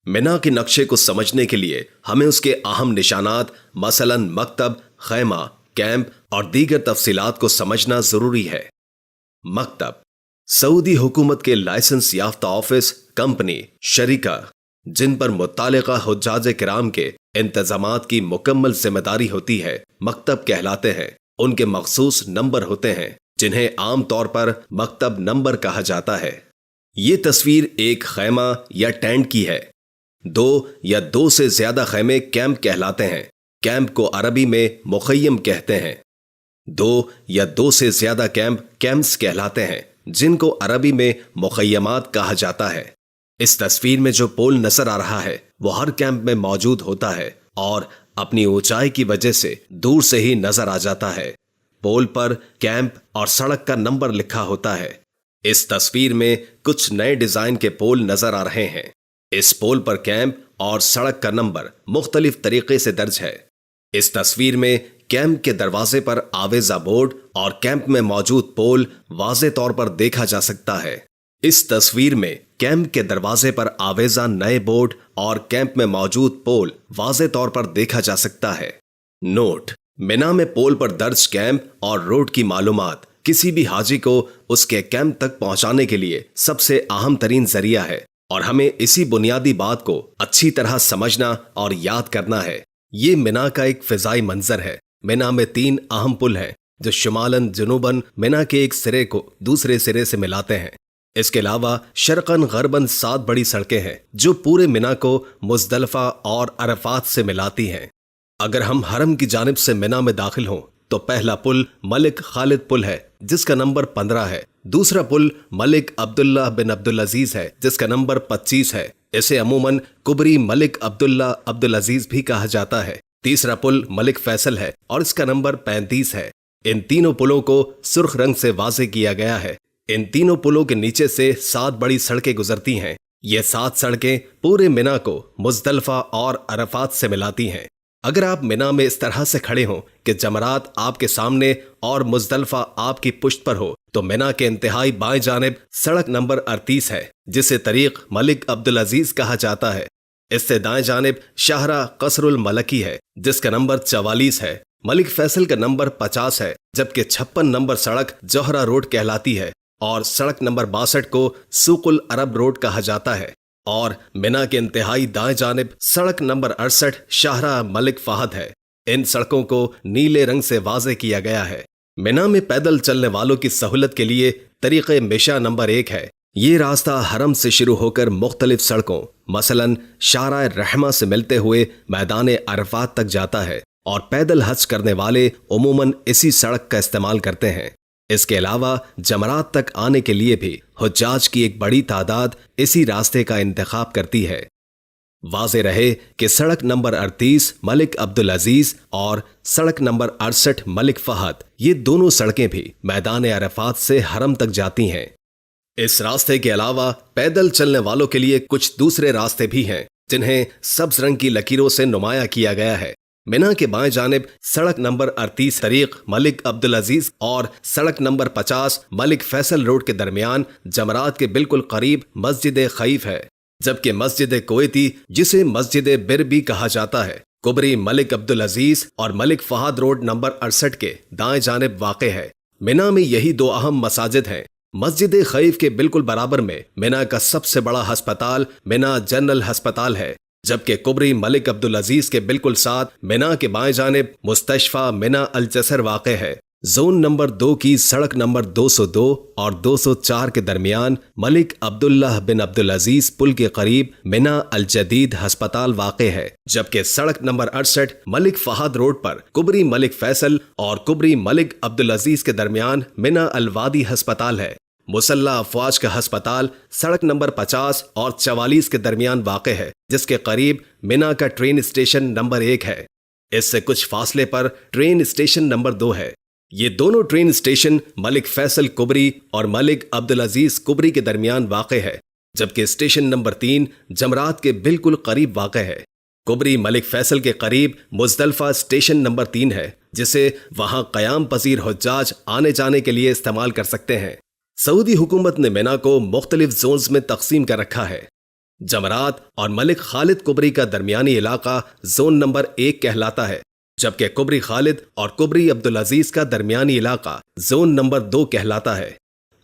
مینا کے نقشے کو سمجھنے کے لیے ہمیں اس کے اہم نشانات مثلاً مکتب، خیمہ، کیمپ اور دیگر تفصیلات کو سمجھنا ضروری ہے۔ مکتب سعودی حکومت کے لائسنس یافتہ آفس، کمپنی، شریکہ جن پر متعلقہ حجاج کرام کے انتظامات کی مکمل ذمہ داری ہوتی ہے مکتب کہلاتے ہیں۔ ان کے مخصوص نمبر ہوتے ہیں جنہیں عام طور پر مکتب نمبر کہا جاتا ہے۔ یہ تصویر ایک خیمہ یا ٹینٹ کی ہے۔ دو یا دو سے زیادہ خیمے کیمپ کہلاتے ہیں۔ کیمپ کو عربی میں مخیم کہتے ہیں۔ دو یا دو سے زیادہ کیمپ کیمپس کہلاتے ہیں جن کو عربی میں مخیمات کہا جاتا ہے۔ اس تصویر میں جو پول نظر آ رہا ہے وہ ہر کیمپ میں موجود ہوتا ہے اور اپنی اونچائی کی وجہ سے دور سے ہی نظر آ جاتا ہے۔ پول پر کیمپ اور سڑک کا نمبر لکھا ہوتا ہے۔ اس تصویر میں کچھ نئے ڈیزائن کے پول نظر آ رہے ہیں۔ اس پول پر کیمپ اور سڑک کا نمبر مختلف طریقے سے درج ہے۔ اس تصویر میں کیمپ کے دروازے پر آویزہ بورڈ اور کیمپ میں موجود پول واضح طور پر دیکھا جا سکتا ہے۔ اس تصویر میں کیمپ کے دروازے پر آویزہ نئے بورڈ اور کیمپ میں موجود پول واضح طور پر دیکھا جا سکتا ہے۔ نوٹ: مینا میں پول پر درج کیمپ اور روڈ کی معلومات کسی بھی حاجی کو اس کے کیمپ تک پہنچانے کے لیے سب سے اہم ترین ذریعہ ہے اور ہمیں اسی بنیادی بات کو اچھی طرح سمجھنا اور یاد کرنا ہے۔ یہ مینا کا ایک فضائی منظر ہے۔ مینا میں 3 اہم پل ہیں جو شمالاً جنوباً مینا کے ایک سرے کو دوسرے سرے سے ملاتے ہیں۔ اس کے علاوہ شرقاً غرباً 7 بڑی سڑکیں ہیں جو پورے مینا کو مزدلفہ اور عرفات سے ملاتی ہیں۔ اگر ہم حرم کی جانب سے مینا میں داخل ہوں تو پہلا پل ملک خالد پل ہے جس کا نمبر 15 ہے۔ دوسرا پل ملک عبداللہ بن عبدالعزیز ہے جس کا نمبر 25 ہے۔ اسے عموماً کبری ملک عبداللہ عبدالعزیز بھی کہا جاتا ہے۔ تیسرا پل ملک فیصل ہے اور اس کا نمبر 35 ہے۔ ان تینوں پلوں کو سرخ رنگ سے واضح کیا گیا ہے۔ ان تینوں پلوں کے نیچے سے 7 بڑی سڑکیں گزرتی ہیں۔ یہ 7 سڑکیں پورے مینا کو مزدلفہ اور عرفات سے ملاتی ہیں۔ اگر آپ مینا میں اس طرح سے کھڑے ہوں کہ جمرات آپ کے سامنے اور مزدلفہ آپ کی پشت پر ہو تو مینا کے انتہائی بائیں جانب سڑک نمبر 38 ہے جسے طریق ملک عبدالعزیز کہا جاتا ہے۔ اس سے دائیں جانب شاہراہ قصر الملکی ہے جس کا نمبر 44 ہے۔ ملک فیصل کا نمبر 50 ہے جبکہ 56 نمبر سڑک جوہرہ روڈ کہلاتی ہے اور سڑک نمبر 62 کو سوق العرب روڈ کہا جاتا ہے۔ اور مینا کے انتہائی دائیں جانب سڑک نمبر 68 شاہراہ ملک فہد ہے۔ ان سڑکوں کو نیلے رنگ سے واضح کیا گیا ہے۔ مینا میں پیدل چلنے والوں کی سہولت کے لیے طریق مشا نمبر 1 ہے۔ یہ راستہ حرم سے شروع ہو کر مختلف سڑکوں مثلاً شارع رحمہ سے ملتے ہوئے میدان عرفات تک جاتا ہے اور پیدل حج کرنے والے عموماً اسی سڑک کا استعمال کرتے ہیں۔ اس کے علاوہ جمرات تک آنے کے لیے بھی حجاج کی ایک بڑی تعداد اسی راستے کا انتخاب کرتی ہے۔ واضح رہے کہ سڑک نمبر 38 ملک عبدالعزیز اور سڑک نمبر 68 ملک فہد یہ دونوں سڑکیں بھی میدان عرفات سے حرم تک جاتی ہیں۔ اس راستے کے علاوہ پیدل چلنے والوں کے لیے کچھ دوسرے راستے بھی ہیں جنہیں سبز رنگ کی لکیروں سے نمایاں کیا گیا ہے۔ مینا کے بائیں جانب سڑک نمبر 38 طریق ملک عبدالعزیز اور سڑک نمبر 50 ملک فیصل روڈ کے درمیان جمرات کے بالکل قریب مسجد خیف ہے، جبکہ مسجد کویتی جسے مسجد بر بھی کہا جاتا ہے کبری ملک عبدالعزیز اور ملک فہد روڈ نمبر 68 کے دائیں جانب واقع ہے۔ مینا میں یہی 2 اہم مساجد ہیں۔ مسجد خیف کے بالکل برابر میں مینا کا سب سے بڑا ہسپتال مینا جنرل ہسپتال ہے، جبکہ کبری ملک عبدالعزیز کے بالکل ساتھ مینا کے بائیں جانب مستشفیٰ مینا الجسر واقع ہے۔ زون نمبر 2 کی سڑک نمبر 202 اور 204 کے درمیان ملک عبداللہ بن عبدالعزیز پل کے قریب مینا الجدید ہسپتال واقع ہے، جبکہ سڑک نمبر 68 ملک فہد روڈ پر کبری ملک فیصل اور کبری ملک عبدالعزیز کے درمیان مینا الوادی ہسپتال ہے۔ مسلح افواج کا ہسپتال سڑک نمبر 50 اور 44 کے درمیان واقع ہے جس کے قریب مینا کا ٹرین اسٹیشن نمبر 1 ہے۔ اس سے کچھ فاصلے پر ٹرین اسٹیشن نمبر 2 ہے۔ یہ دونوں ٹرین اسٹیشن ملک فیصل کبری اور ملک عبدالعزیز کبری کے درمیان واقع ہے، جبکہ اسٹیشن نمبر 3 جمرات کے بالکل قریب واقع ہے۔ کبری ملک فیصل کے قریب مزدلفہ اسٹیشن نمبر 3 ہے جسے وہاں قیام پذیر حجاج آنے جانے کے لیے استعمال کر سکتے ہیں۔ سعودی حکومت نے مینا کو مختلف زونز میں تقسیم کر رکھا ہے۔ جمرات اور ملک خالد کبری کا درمیانی علاقہ زون نمبر 1 کہلاتا ہے، جبکہ کبری خالد اور کبری عبدالعزیز کا درمیانی علاقہ زون نمبر 2 کہلاتا ہے۔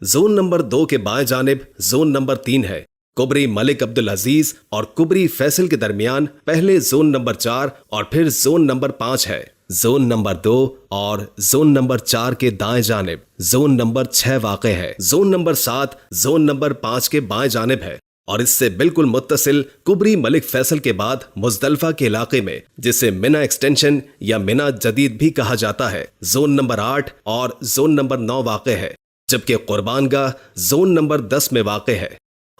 زون نمبر 2 کے بائیں جانب زون نمبر 3 ہے۔ کبری ملک عبدالعزیز اور کبری فیصل کے درمیان پہلے زون نمبر 4 اور پھر زون نمبر 5 ہے۔ زون نمبر 2 اور زون نمبر 4 کے دائیں جانب زون نمبر 6 واقع ہے۔ زون نمبر 7 زون نمبر 5 کے بائیں جانب ہے اور اس سے بالکل متصل کبری ملک فیصل کے بعد مزدلفہ کے علاقے میں، جسے منا ایکسٹینشن یا منا جدید بھی کہا جاتا ہے، زون نمبر 8 اور زون نمبر 9 واقع ہے، جبکہ قربان گاہ زون نمبر 10 میں واقع ہے۔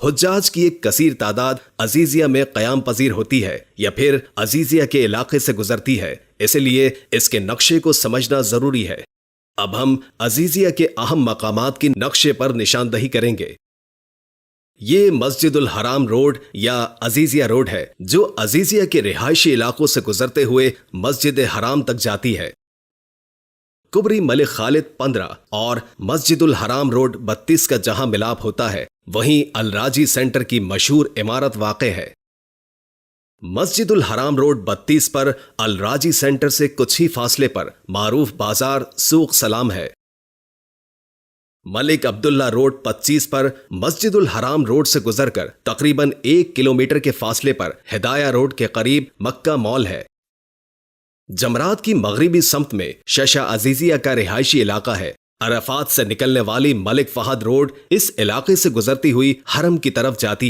حجاج کی ایک کثیر تعداد عزیزیہ میں قیام پذیر ہوتی ہے یا پھر عزیزیہ کے علاقے سے گزرتی ہے، اس لیے اس کے نقشے کو سمجھنا ضروری ہے۔ اب ہم عزیزیہ کے اہم مقامات کی نقشے پر نشاندہی کریں گے۔ یہ مسجد الحرام روڈ یا عزیزیہ روڈ ہے جو عزیزیہ کے رہائشی علاقوں سے گزرتے ہوئے مسجد حرام تک جاتی ہے۔ کبری ملک خالد 15 اور مسجد الحرام روڈ 32 کا جہاں ملاپ ہوتا ہے، وہیں الراجی سینٹر کی مشہور عمارت واقع ہے۔ مسجد الحرام روڈ 32 پر الراجی سینٹر سے کچھ ہی فاصلے پر معروف بازار سوق سلام ہے۔ ملک عبداللہ روڈ 25 پر مسجد الحرام روڈ سے گزر کر تقریباً 1 کلومیٹر کے فاصلے پر ہدایہ روڈ کے قریب مکہ مال ہے۔ جمرات کی مغربی سمت میں ششا عزیزیہ کا رہائشی علاقہ ہے۔ عرفات سے نکلنے والی ملک فہد روڈ اس علاقے سے گزرتی ہوئی حرم کی طرف جاتی ہے۔